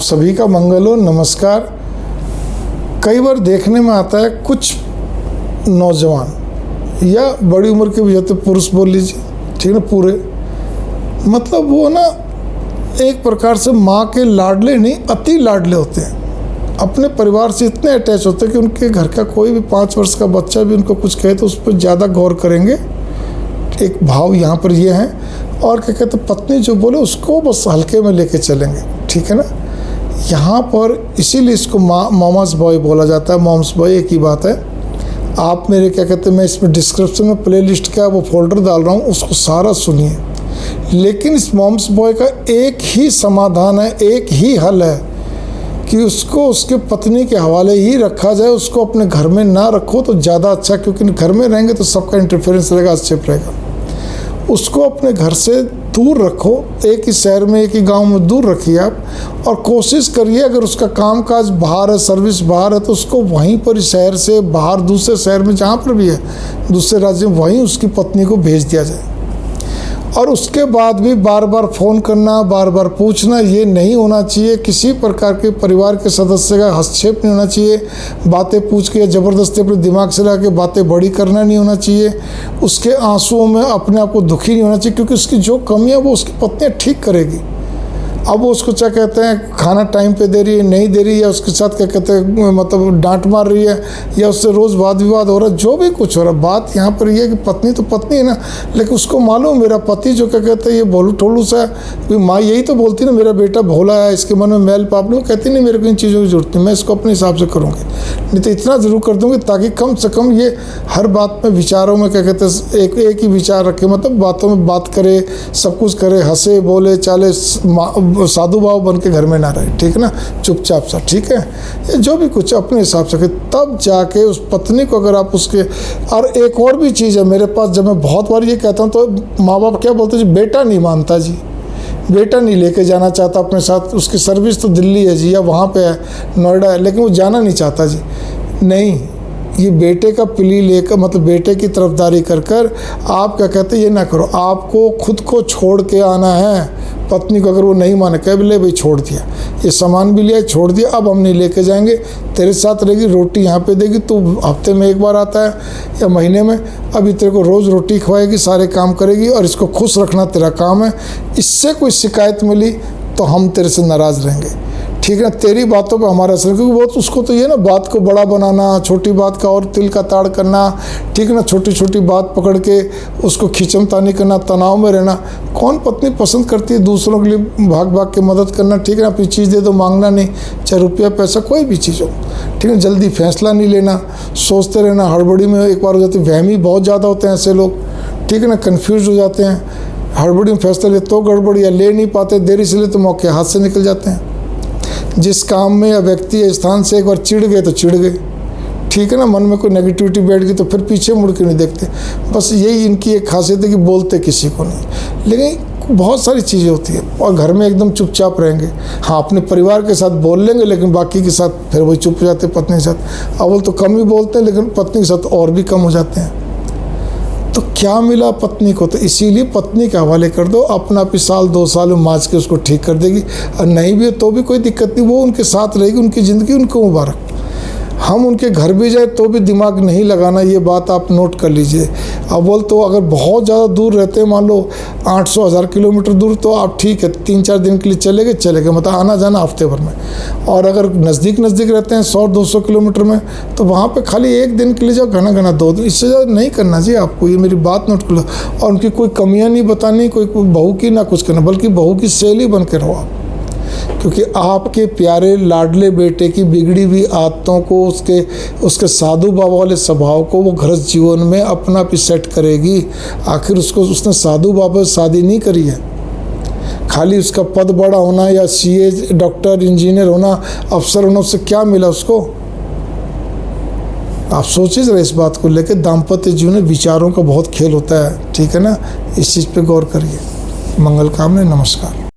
सभी का मंगल हो। नमस्कार। कई बार देखने में आता है कुछ नौजवान या बड़ी उम्र के भी होते, पुरुष बोल लीजिए, ठीक है ना, पूरे मतलब वो ना एक प्रकार से माँ के लाडले नहीं, अति लाडले होते हैं। अपने परिवार से इतने अटैच होते हैं कि उनके घर का कोई भी 5 वर्ष का बच्चा भी उनको कुछ कहे तो उस पर ज़्यादा गौर करेंगे। एक भाव यहाँ पर ये है। और क्या कहते हैं, पत्नी जो बोले उसको बस हल्के में लेके चलेंगे, ठीक है ना। यहाँ पर इसीलिए इसको मामास बॉय बोला जाता है, मॉम्स बॉय, एक ही बात है। आप मेरे क्या कहते हैं, मैं इसमें डिस्क्रिप्शन में प्लेलिस्ट का वो फोल्डर डाल रहा हूँ, उसको सारा सुनिए। लेकिन इस मॉम्स बॉय का एक ही समाधान है, एक ही हल है कि उसको उसके पत्नी के हवाले ही रखा जाए। उसको अपने घर में ना रखो तो ज़्यादा अच्छा, क्योंकि घर में रहेंगे तो सबका इंटरफेरेंस रहेगा, आक्षेप रहेगा। उसको अपने घर से दूर रखो, एक ही शहर में, एक ही गांव में दूर रखिए आप। और कोशिश करिए, अगर उसका कामकाज बाहर है, सर्विस बाहर है, तो उसको वहीं पर शहर से बाहर दूसरे शहर में जहाँ पर भी है, दूसरे राज्य में, वहीं उसकी पत्नी को भेज दिया जाए। और उसके बाद भी बार बार फ़ोन करना, बार बार पूछना, ये नहीं होना चाहिए। किसी प्रकार के परिवार के सदस्य का हस्तक्षेप नहीं होना चाहिए। बातें पूछ के ज़बरदस्ती अपने दिमाग से ला के बातें बड़ी करना नहीं होना चाहिए। उसके आंसुओं में अपने आप को दुखी नहीं होना चाहिए, क्योंकि उसकी जो कमियाँ वो उसकी पत्नी ठीक करेगी। अब वो उसको क्या कहते हैं, खाना टाइम पे दे रही है, नहीं दे रही है, उसके साथ क्या कहते हैं, मतलब डांट मार रही है, या उससे रोज़ वाद विवाद हो रहा है, जो भी कुछ हो रहा है। बात यहाँ पर ये है कि पत्नी तो पत्नी है ना, लेकिन उसको मालूम मेरा पति जो क्या कहते हैं ये भोलू ठोलू सा है। माँ यही तो बोलती ना, मेरा बेटा भोला है, इसके मन में मैल पाप नहीं। वो कहती नहीं, मेरे को इन चीज़ों की जरूरत नहीं, मैं इसको अपने हिसाब से करूँगी। नहीं तो इतना ज़रूर कर दूँगी ताकि कम से कम ये हर बात में विचारों में क्या कहते हैं एक ही विचार रखे, मतलब बातों में बात करे, सब कुछ करे, हंसे बोले चाले, साधु भाव बन के घर में ना रहे, ठीक है ना, चुपचाप सा, ठीक है। ये जो भी कुछ अपने हिसाब से, तब जाके उस पत्नी को अगर आप उसके। और एक और भी चीज़ है मेरे पास, जब मैं बहुत बार ये कहता हूँ तो माँ बाप क्या बोलते हैं जी, बेटा नहीं मानता जी, बेटा नहीं लेके जाना चाहता अपने साथ। उसकी सर्विस तो दिल्ली है जी, या वहाँ पे है, नोएडा है, लेकिन वो जाना नहीं चाहता जी। नहीं, ये बेटे का प्ली लेकर, मतलब बेटे की तरफदारी कर कर आप क्या कहते हैं ये ना करो। आपको खुद को छोड़ के आना है। पत्नी को अगर वो नहीं माने, कह ले भाई छोड़ दिया, ये सामान भी लिया, छोड़ दिया, अब हम नहीं लेके जाएंगे, तेरे साथ रहेगी, रोटी यहाँ पे देगी, तू हफ्ते में एक बार आता है या महीने में, अभी तेरे को रोज़ रोटी खवाएगी, सारे काम करेगी, और इसको खुश रखना तेरा काम है। इससे कोई शिकायत मिली तो हम तेरे से नाराज़ रहेंगे, ठीक है ना। तेरी बातों पे हमारा असर, क्योंकि वो उसको तो ये ना बात को बड़ा बनाना, छोटी बात का और तिल का ताड़ करना, ठीक है ना, छोटी छोटी बात पकड़ के उसको खिंचमतानी करना, तनाव में रहना। कौन पत्नी पसंद करती है दूसरों के लिए भाग भाग के मदद करना, ठीक है ना। अपनी चीज़ दे दो, मांगना नहीं, चाहे रुपया पैसा कोई भी चीज़ हो, ठीक है। जल्दी फैसला नहीं लेना, सोचते रहना, हड़बड़ी में एक बार हो जाती है। वहमी बहुत ज़्यादा होते हैं ऐसे लोग, ठीक है ना, कन्फ्यूज हो जाते हैं, हड़बड़ी में फैसला ले तो गड़बड़ी, या ले नहीं पाते, देरी से ले तो मौके हाथ से निकल जाते हैं। जिस काम में या व्यक्ति या स्थान से एक बार चिढ़ गए तो चिढ़ गए, ठीक है ना। मन में कोई नेगेटिविटी बैठ गई तो फिर पीछे मुड़ के नहीं देखते। बस यही इनकी एक खासियत है कि बोलते किसी को नहीं। लेकिन बहुत सारी चीज़ें होती है, और घर में एकदम चुपचाप रहेंगे। हाँ, अपने परिवार के साथ बोल लेंगे, लेकिन बाकी के साथ फिर वही चुप हो जाते हैं। पत्नी के साथ अव्वल तो कम ही बोलते हैं, लेकिन पत्नी के साथ और भी कम हो जाते हैं। तो क्या मिला पत्नी को, तो इसीलिए पत्नी के हवाले कर दो। अपना भी साल 2 साल में माँच के उसको ठीक कर देगी, और नहीं भी तो भी कोई दिक्कत नहीं, वो उनके साथ रहेगी, उनकी ज़िंदगी उनको मुबारक। हम उनके घर भी जाए तो भी दिमाग नहीं लगाना, ये बात आप नोट कर लीजिए। अब बोल तो अगर बहुत ज़्यादा दूर रहते हैं, मान लो 800-1000 किलोमीटर दूर, तो आप ठीक है 3-4 दिन के लिए चले गए, मतलब आना जाना हफ्ते भर में। और अगर नज़दीक रहते हैं 100-200 किलोमीटर में, तो वहाँ पे खाली 1 दिन के लिए जाओ, घना 2 दिन, इससे ज़्यादा नहीं करना चाहिए आपको। ये मेरी बात नोट कर लो। और उनकी कोई कमियाँ नहीं बतानी, कोई बहू की ना कुछ करना, बल्कि बहू की सहेली बन के रहो आप। क्योंकि आपके प्यारे लाडले बेटे की बिगड़ी हुई आदतों को, उसके साधु बाबा वाले स्वभाव को वो गृहस्थ जीवन में अपना भी सेट करेगी। आखिर उसने साधु बाबा से शादी नहीं करी है। खाली उसका पद बड़ा होना या सीए, डॉक्टर, इंजीनियर होना, अफसर होना, उससे क्या मिला उसको। आप सोचिए जरा इस बात को लेकर। दाम्पत्य जीवन में विचारों का बहुत खेल होता है, ठीक है ना। इस चीज़ पे गौर करिए। मंगल कामना। नमस्कार।